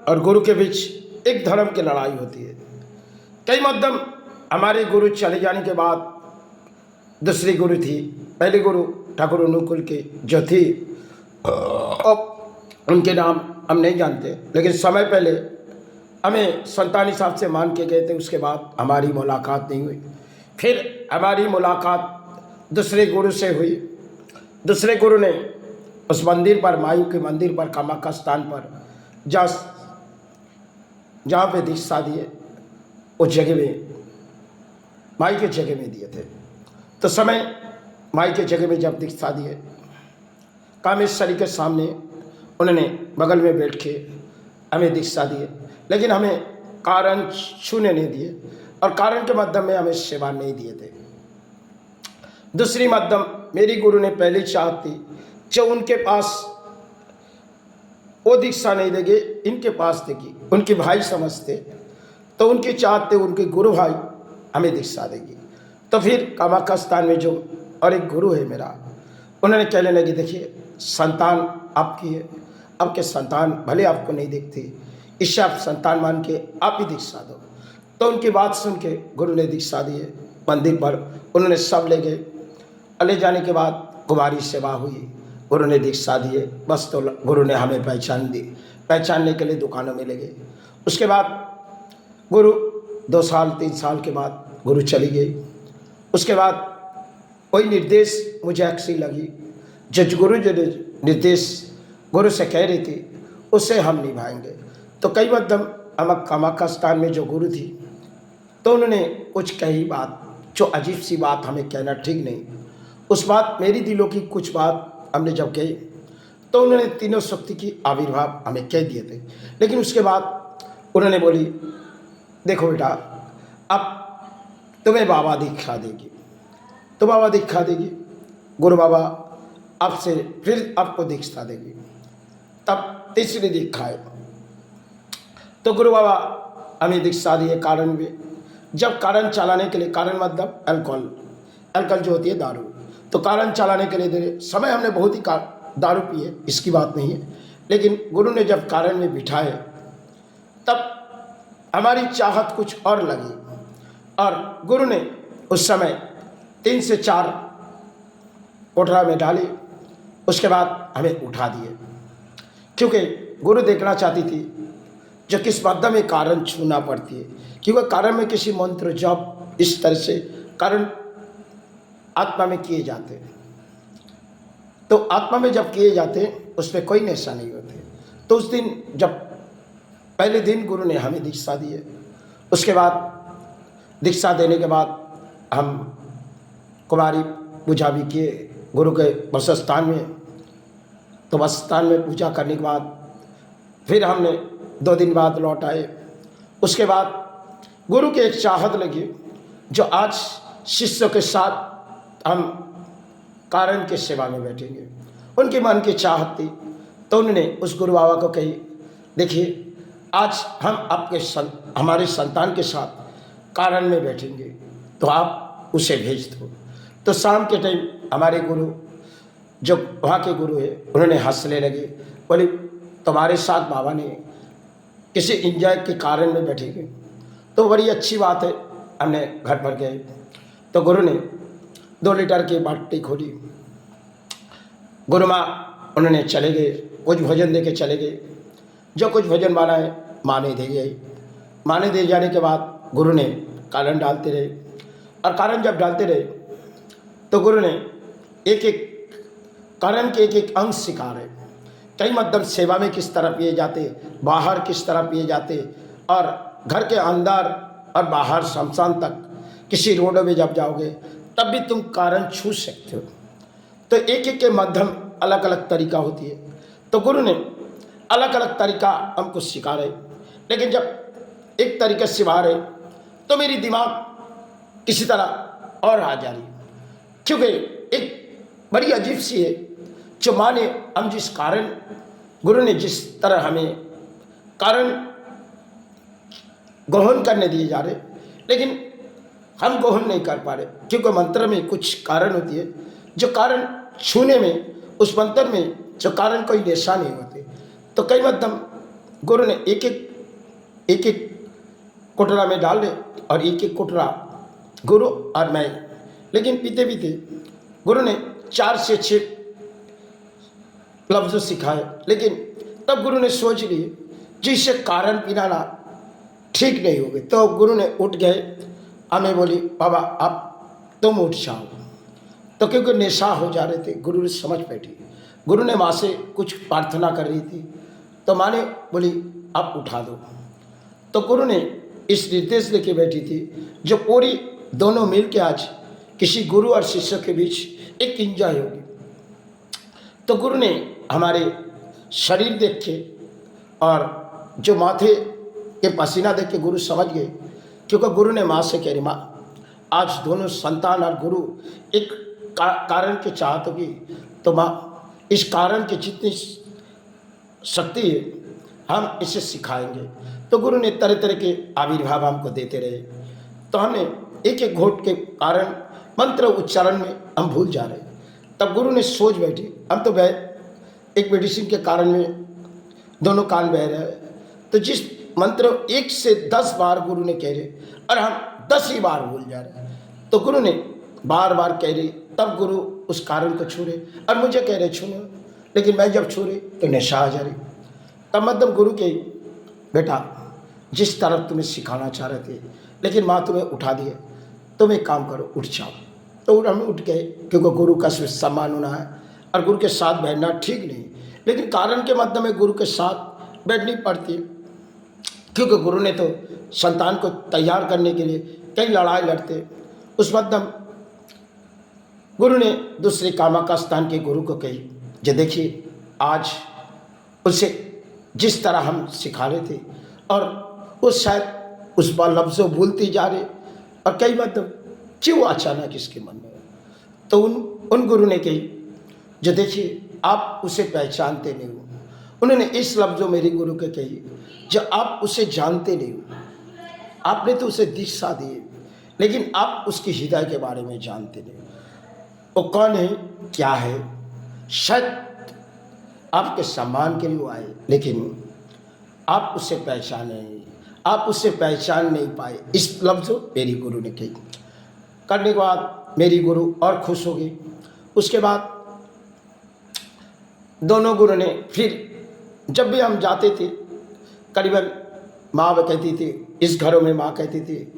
और गुरु के बीच एक धर्म की लड़ाई होती है। कई मध्यम हमारे गुरु चले जाने के बाद दूसरी गुरु थी, पहले गुरु ठाकुर अनुकूल की जो थी, अब उनके नाम हम नहीं जानते, लेकिन समय पहले हमें संतानी साहब से मान के गए थे। उसके बाद हमारी मुलाकात नहीं हुई। फिर हमारी मुलाकात दूसरे गुरु से हुई। दूसरे गुरु ने उस मंदिर पर, मायू के मंदिर पर, कामाख्या स्थान पर जहाँ पे दीक्षा दिए, उस जगह में माई के जगह में दिए थे। तो समय माई के जगह में जब दीक्षा दिए, कामेश्वरी के सामने उन्होंने बगल में बैठ के हमें दीक्षा दिए, लेकिन हमें कारण छूने नहीं दिए और कारण के माध्यम में हमें सेवा नहीं दिए थे। दूसरी माध्यम मेरी गुरु ने पहले चाहत थी, जो उनके पास वो दीक्षा नहीं देंगे, इनके पास देगी, उनके भाई समझते, तो उनके चाहते उनके गुरु भाई हमें दीक्षा देगी। तो फिर कामाख्या स्थान में जो और एक गुरु है मेरा, उन्होंने कहने लगे, देखिए संतान आपकी है, आपके संतान भले आपको नहीं देखती, इससे आप संतान मान के आप ही दीक्षा दो। तो उनकी बात सुन के गुरु ने दीक्षा दिए। मंदिर पर उन्होंने सब ले गए। ले जाने के बाद कुमारी सेवा हुई, गुरु ने दीक्षा दिए। बस तो गुरु ने हमें पहचान दी, पहचानने के लिए दुकानों में ले गए। उसके बाद गुरु 2 साल 3 साल के बाद गुरु चली गई। उसके बाद कोई निर्देश मुझे अच्छी लगी, जो गुरु जो निर्देश गुरु से कह रही थी उससे हम निभाएंगे। तो कई मध्यम हम कामाख्या स्थान में जो गुरु थी, तो उन्होंने कुछ कही बात, जो अजीब सी बात, हमें कहना ठीक नहीं। उस बात मेरी दिलों की कुछ बात हमने जब कही, तो उन्होंने तीनों शक्ति की आविर्भाव हमें कह दिए थे। लेकिन उसके बाद उन्होंने बोली, देखो बेटा, अब तुम्हें बाबा दीक्षा देगी, तो बाबा दीक्षा देगी, गुरु बाबा आपसे फिर आपको दीक्षा देगी। तब तीसरी दीक्षा है, तो गुरु बाबा हमें दीक्षा दिए कारण में। जब कारण चलाने के लिए, कारण मतलब अल्कोहल जो होती है दारू, तो कारण चलाने के लिए दे समय हमने बहुत ही दारू पिए, इसकी बात नहीं है, लेकिन गुरु ने जब कारण में बिठाए, तब हमारी चाहत कुछ और लगी और गुरु ने उस समय 3 से 4 कोठरा में डाली। उसके बाद हमें उठा दिए, क्योंकि गुरु देखना चाहती थी जो किस माध्यम में कारण छूना पड़ती है, क्योंकि कारण में किसी मंत्र जप इस तरह से कारण आत्मा में किए जाते हैं। तो आत्मा में जब किए जाते उसमें कोई नशा नहीं होते। तो उस दिन जब पहले दिन गुरु ने हमें दीक्षा दी है, उसके बाद दीक्षा देने के बाद हम कुमारी पूजा भी किए गुरु के बसस्थान में। तो बसस्थान में पूजा करने के बाद फिर हमने 2 दिन बाद लौट आए। उसके बाद गुरु की एक चाहत लगी, जो आज शिष्यों के साथ हम कारण के सेवा में बैठेंगे। उनके मन की चाहत थी, तो उन्होंने उस गुरु बाबा को कही, देखिए आज हम आपके हमारे संतान के साथ कारण में बैठेंगे, तो आप उसे भेज दो। तो शाम के टाइम हमारे गुरु, जो वहाँ के गुरु है, उन्होंने हंसने लगे, बोले तुम्हारे साथ बाबा ने किसी एंजॉय के कारण में बैठेंगे, तो बड़ी अच्छी बात है। हमने घर पर गए तो गुरु ने 2 लीटर की बाल्टी खोली। गुरु माँ उन्होंने चले गए, कुछ भोजन दे के चले गए। जो कुछ भोजन बना है माँ ने दे गई। माँ ने दे जाने के बाद गुरु ने कारण डालते रहे, और कारण जब डालते रहे तो गुरु ने एक एक कारण के एक एक अंश सिखा रहे। कई मध्यम सेवा में किस तरह पिए जाते, बाहर किस तरह पिए जाते, और घर के अंदर और बाहर शमशान तक किसी रोड में जब जाओगे तब भी तुम कारण छू सकते हो। तो एक एक के मध्यम अलग अलग तरीका होती है। तो गुरु ने अलग अलग तरीका हमको सिखा रहे, लेकिन जब एक तरीके से सिखा रहे तो मेरी दिमाग किसी तरह और आ जा रही, क्योंकि एक बड़ी अजीब सी है जो माने हम जिस कारण गुरु ने जिस तरह हमें कारण ग्रहण करने दिए जा रहे, लेकिन हम ग्रहण नहीं कर पा रहे, क्योंकि मंत्र में कुछ कारण होती है जो कारण छूने में, उस मंत्र में जो कारण कोई नशा नहीं होते। तो कई मध्यम गुरु ने एक एक कोटरा में डाल दे और एक एक कोटरा गुरु और मैं, लेकिन पीते पीते गुरु ने 4 से 6 लफ्ज़ सिखाए। लेकिन तब गुरु ने सोच लिए जिससे कारण पीना ना ठीक नहीं होगी, तो गुरु ने उठ गए। हमें बोली बाबा आप तुम उठ जाओ, तो क्योंकि नशा हो जा रहे थे गुरु ने समझ बैठी। गुरु ने माँ से कुछ प्रार्थना कर रही थी, तो माँ ने बोली आप उठा दो। तो गुरु ने इस निर्देश लेके बैठी थी जो पूरी दोनों मिल के आज किसी गुरु और शिष्य के बीच एक एंजॉय होगी। तो गुरु ने हमारे शरीर देख के और जो माथे के पसीना देख के गुरु समझ गए, क्योंकि गुरु ने माँ से कह रही माँ आज दोनों संतान और गुरु एक कारण के चाहत होगी, तो माँ इस कारण की जितनी शक्ति है हम इसे सिखाएंगे। तो गुरु ने तरह तरह के आविर्भाव हमको देते रहे, तो हमने एक एक घोट के कारण मंत्र उच्चारण में हम भूल जा रहे। तब गुरु ने सोच बैठी, हम तो एक मेडिसिन के कारण में दोनों कान बह रहे हैं, तो जिस मंत्र 1 से 10 बार गुरु ने कह रहे और हम 10 ही बार भूल जा रहे, तो गुरु ने बार बार कह रही, तब गुरु उस कारण को छू रहे और मुझे कह रहे छूने, लेकिन मैं जब छू रही तो नशा आ जा रही। तब मतलब गुरु के बेटा जिस तरफ तुम्हें सिखाना चाह रहे थे, लेकिन माँ तुम्हें उठा दिए, तुम एक काम करो उठ जाओ। तो हम उठ गए, क्योंकि गुरु का सम्मान होना है और गुरु के साथ बैठना ठीक नहीं, लेकिन कारण के मध्य में गुरु के साथ बैठनी पड़ती है, क्योंकि गुरु ने तो संतान को तैयार करने के लिए कई लड़ाई लड़ते। उस मध्यम गुरु ने दूसरे कामाका स्थान के गुरु को कही, जो देखिए आज उसे जिस तरह हम सिखा रहे थे और वो शायद उस बार लफ्ज़ों भूलती जा रहे और कई मतलब क्यों अचानक इसके मन में। तो उन गुरु ने कही, जो देखिए आप उसे पहचानते नहीं हो। उन्होंने इस लफ्ज़ों मेरे गुरु के कही, जो आप उसे जानते नहीं हो, आपने तो उसे दीक्षा दी, लेकिन आप उसकी हृदय के बारे में जानते नहीं। वो कौन है, क्या है, शायद आपके सम्मान के लिए वो आए, लेकिन आप उसे पहचाने नहीं, आप उसे पहचान नहीं पाए। इस लफ्ज़ मेरी गुरु ने कही। करने के बाद मेरी गुरु और खुश हो गई। उसके बाद दोनों गुरु ने फिर जब भी हम जाते थे, करीबन माँ कहती थी, इस घरों में माँ कहती थी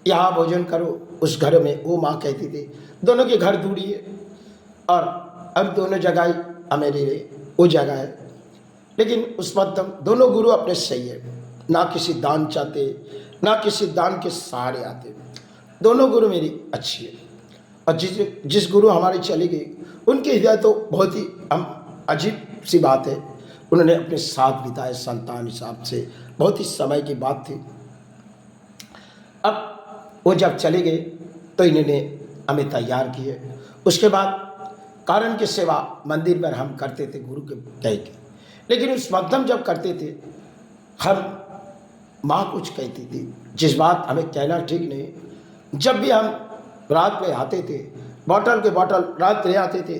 यहाँ भोजन करो, उस घर में वो माँ कहती थी। दोनों के घर दूरी है और अब दोनों जगह हमेरे वो जगह है, लेकिन उस मध्यम दोनों गुरु अपने सही है, ना किसी दान चाहते, ना किसी दान के सहारे आते। दोनों गुरु मेरी अच्छी है। और जिस गुरु हमारी चली गई, उनके हृदय तो बहुत ही अजीब सी बात है, उन्होंने अपने साथ बिताए संतान हिसाब से, बहुत ही समय की बात थी। अब वो जब चले गए तो इन्होंने हमें तैयार किए। उसके बाद कारण की सेवा मंदिर में हम करते थे गुरु के कह के, लेकिन उस मध्यम जब करते थे हम माँ कुछ कहती थी, जिस बात हमें कहना ठीक नहीं। जब भी हम रात में आते थे, बॉटल के बॉटल रात ले आते थे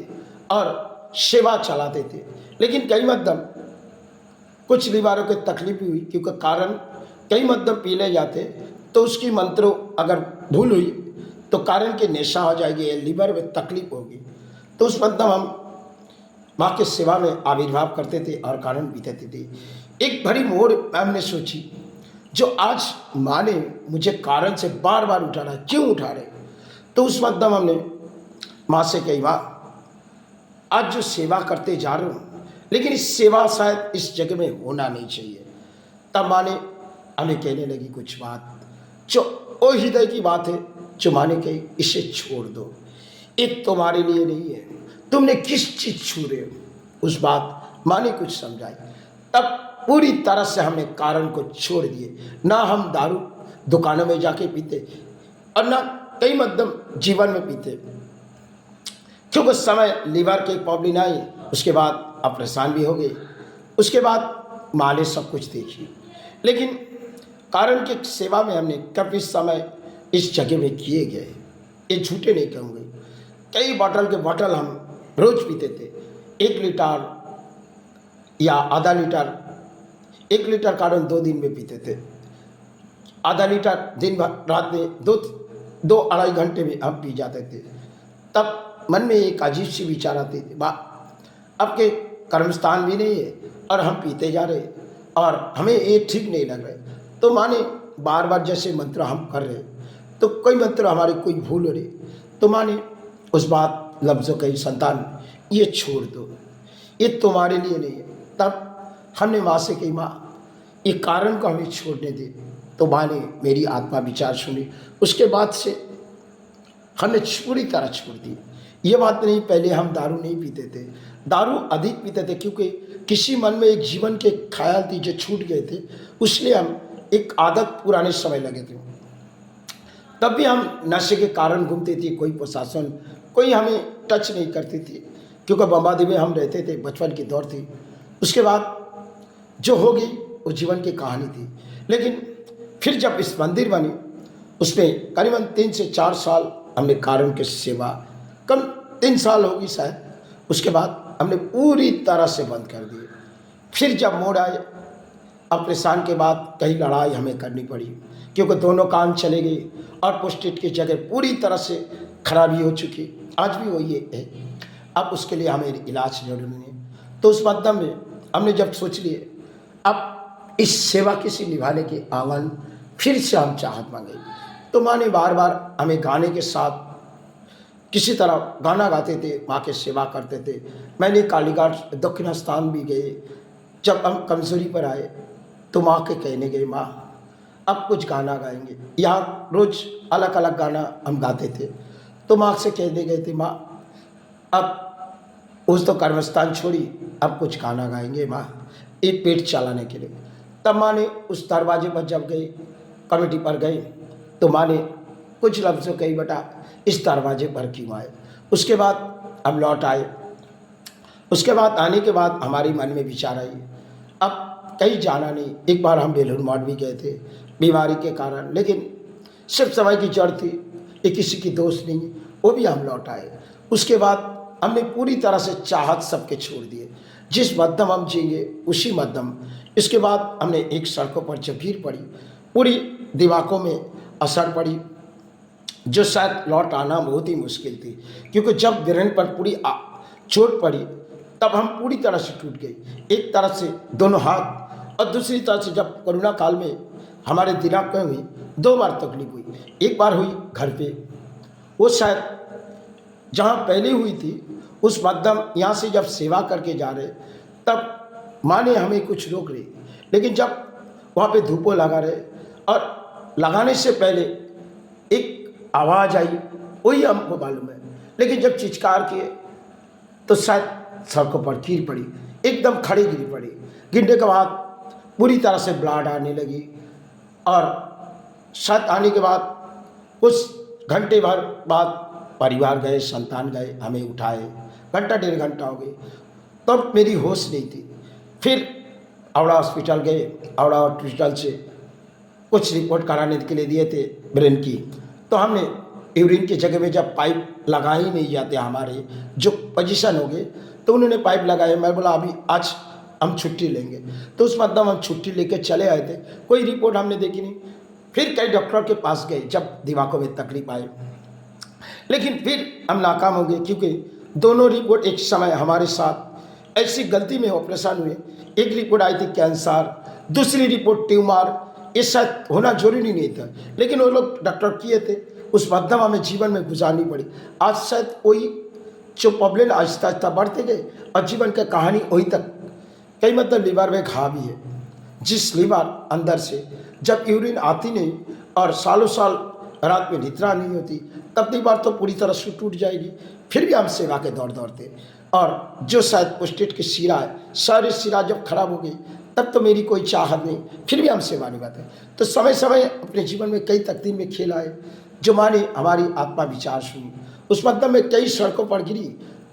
और सेवा चलाते थे, लेकिन कई मध्यम कुछ बीमारों की तकलीफ हुई, क्योंकि कारण कई मध्यम पी ले जाते, तो उसकी मंत्रों अगर भूल हुई तो कारण की नशा हो जाएगी, लीवर में तकलीफ होगी। तो उस मध्यम हम माँ के सेवा में आविर्भाव करते थे और कारण पीते थे। एक बड़ी मोड़ हमने सोची, जो आज माँ ने मुझे कारण से बार बार उठा रहा, क्यों उठा रहे। तो उस मध्यम हमने माँ से कही, माँ आज जो सेवा करते जा रहे हो, लेकिन इस सेवा शायद इस जगह में होना नहीं चाहिए। तब माँ ने हमें कहने लगी कुछ बात, जो ओ हृदय की बात है, जो माँ ने कही इसे छोड़ दो, एक तुम्हारे लिए नहीं है, तुमने किस चीज़ छू रहे हो। उस बात माँ ने कुछ समझाई। तब पूरी तरह से हमने कारण को छोड़ दिए। ना हम दारू दुकानों में जाके पीते और ना कई मध्यम जीवन में पीते, क्योंकि उस समय लीवर की प्रॉब्लम आई। उसके बाद आप परेशान भी हो गए। उसके बाद माँ ने सब कुछ देखी, लेकिन कारण की सेवा में हमने कभी समय इस जगह में किए गए, ये झूठे नहीं कहूँगे। कई बॉटल के बॉटल हम रोज पीते थे, 1 लीटर या आधा लीटर 1 लीटर कारण 2 दिन में पीते थे, आधा लीटर दिन भर रात में 2-2.5 घंटे में हम पी जाते थे। तब मन में एक अजीब सी विचार आती थी, अब के कर्मस्थान भी नहीं है और हम पीते जा रहे और हमें ये ठीक नहीं लग रहा है। तो माने बार बार जैसे मंत्र हम कर रहे तो कोई मंत्र हमारे कोई भूल हो रही, तो माने उस बात लफ्ज़ों कही, संतान ये छोड़ दो, ये तुम्हारे लिए नहीं है। तब हमने माँ से कही, माँ ये कारण को हमें छोड़ने दे। तो माँ ने मेरी आत्मा विचार सुनी। उसके बाद से हमने पूरी तरह छोड़ दी। ये बात नहीं, पहले हम दारू नहीं पीते थे, दारू अधिक पीते थे क्योंकि किसी मन में एक जीवन के ख्याल थी जो छूट गए थे, इसलिए हम एक आदत पुराने समय लगे थे। तब भी हम नशे के कारण घूमते थे, कोई प्रशासन कोई हमें टच नहीं करती थी क्योंकि बम्बादी में हम रहते थे, बचपन की दौर थी। उसके बाद जो होगी वो जीवन की कहानी थी। लेकिन फिर जब इस मंदिर बनी उसमें करीबन 3 से 4 साल हमने कारण की सेवा, कम 3 साल होगी शायद, उसके बाद हमने पूरी तरह से बंद कर दिए। फिर जब मोड़ आए ऑपरेशन के बाद कई लड़ाई हमें करनी पड़ी क्योंकि दोनों काम चले गए और पोस्टेट की जगह पूरी तरह से खराबी हो चुकी, आज भी वही है। अब उसके लिए हमें इलाज जरूरी है। तो उस मध्यम में हमने जब सोच लिए अब इस सेवा किसी निभाने के आंगन फिर से हम चाहत मांगे। तो माँ ने बार बार हमें गाने के साथ किसी तरह गाना गाते थे, माँ की सेवा करते थे। मैंने कालीघाट दक्षिण स्थान भी गए। जब हम कमजोरी पर आए तो माँ के कहने गए, माँ अब कुछ गाना गाएंगे। यहाँ रोज़ अलग अलग गाना हम गाते थे। तो माँ से कहने गए थे, माँ अब उस तो कर्मस्थान छोड़ी, अब कुछ गाना गाएंगे माँ, ये पेट चलाने के लिए। तब माँ ने उस दरवाजे पर जब गई, कमेटी पर गई, तो माँ ने कुछ लफ्ज़ों कही, बेटा इस दरवाजे पर क्यों आए। उसके बाद हम लौट आए। उसके बाद आने के बाद हमारे मन में विचार आई, अब कहीं जाना नहीं। एक बार हम बेलूर मठ भी गए थे बीमारी के कारण, लेकिन सिर्फ समय की जड़ थी, ये किसी की दोस्त नहीं, वो भी हम लौट आए। उसके बाद हमने पूरी तरह से चाहत सबके छोड़ दिए, जिस मध्यम हम जिएंगे उसी मध्यम। इसके बाद हमने एक सड़कों पर जब भीड़ पड़ी, पूरी दिमागों में असर पड़ी, जो शायद लौट आना बहुत ही मुश्किल थी क्योंकि जब गिरने पर पूरी चोट पड़ी तब हम पूरी तरह से टूट गए। एक तरह से दोनों हाथ और दूसरी तरह से जब कोरोना काल में हमारे दिमाग में हुई 2 बार तकलीफ हुई। एक बार हुई घर पे, वो शायद जहाँ पहले हुई थी उस मध्यम यहाँ से जब सेवा करके जा रहे तब माँ ने हमें कुछ रोक रही, लेकिन जब वहाँ पे धूपों लगा रहे और लगाने से पहले एक आवाज़ आई, वही हमको मालूम है, लेकिन जब चिৎकार किए तो शायद सड़कों पर गिर पड़ी, एकदम खड़ी गिर पड़ी। गिरने के बाद पूरी तरह से ब्लड आने लगी और शायद आने के बाद कुछ घंटे भर बाद परिवार गए, संतान गए, हमें उठाए, घंटा 1.5 घंटा हो गई, तब मेरी होश नहीं थी। फिर हावड़ा हॉस्पिटल गए, हावड़ा हॉस्पिटल से कुछ रिपोर्ट कराने के लिए दिए थे ब्रेन की, तो हमने यूरिन की जगह में जब पाइप लगा ही नहीं जाते हमारे जो पोजीशन हो गए, तो उन्होंने पाइप लगाए। मैं बोला अभी आज हम छुट्टी लेंगे, तो उस मतलब हम छुट्टी लेके चले आए थे, कोई रिपोर्ट हमने देखी नहीं। फिर कई डॉक्टर के पास गए जब दिमागों में तकलीफ आई, लेकिन फिर हम नाकाम हो गए क्योंकि दोनों रिपोर्ट एक समय हमारे साथ ऐसी गलती में ऑपरेशन हुए। एक रिपोर्ट आई थी कैंसर, दूसरी रिपोर्ट ट्यूमर, ये शायद होना जरूरी नहीं था, लेकिन वो लोग डॉक्टर किए थे। उस मध्यम हमें जीवन में गुजारनी पड़ी। आज शायद कोई जो प्रॉब्लम आहिस्ता आहिस्ता बढ़ते गए और जीवन की कहानी वही तक। कई मतलब लीवर में घा भी है, जिस लीवर अंदर से जब यूरिन आती नहीं और सालों साल रात में निद्रा नहीं होती, तब लीवर तो पूरी तरह से टूट जाएगी। फिर भी हम सेवा के दौर दौड़ते, और जो शायद पोस्टेट की शिरा है, सारी शिरा जब खराब हो गई तब तो मेरी कोई चाहत नहीं, फिर भी हम सेवा निभाते। तो समय समय अपने जीवन में कई तकदीर में खेल आए, जो माँ ने हमारी आत्मा विचार सुनी। उस मतलब में कई सड़कों पर गिरी,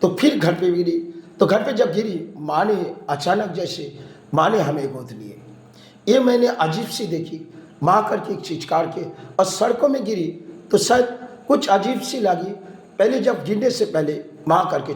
तो फिर घर पे गिरी, तो घर पे जब गिरी माँ ने अचानक जैसे माँ ने हमें गोद लिए। ये मैंने अजीब सी देखी, माँ करके एक चिৎकार के और सड़कों में गिरी तो शायद कुछ अजीब सी लगी। पहले जब गिरने से पहले माँ करके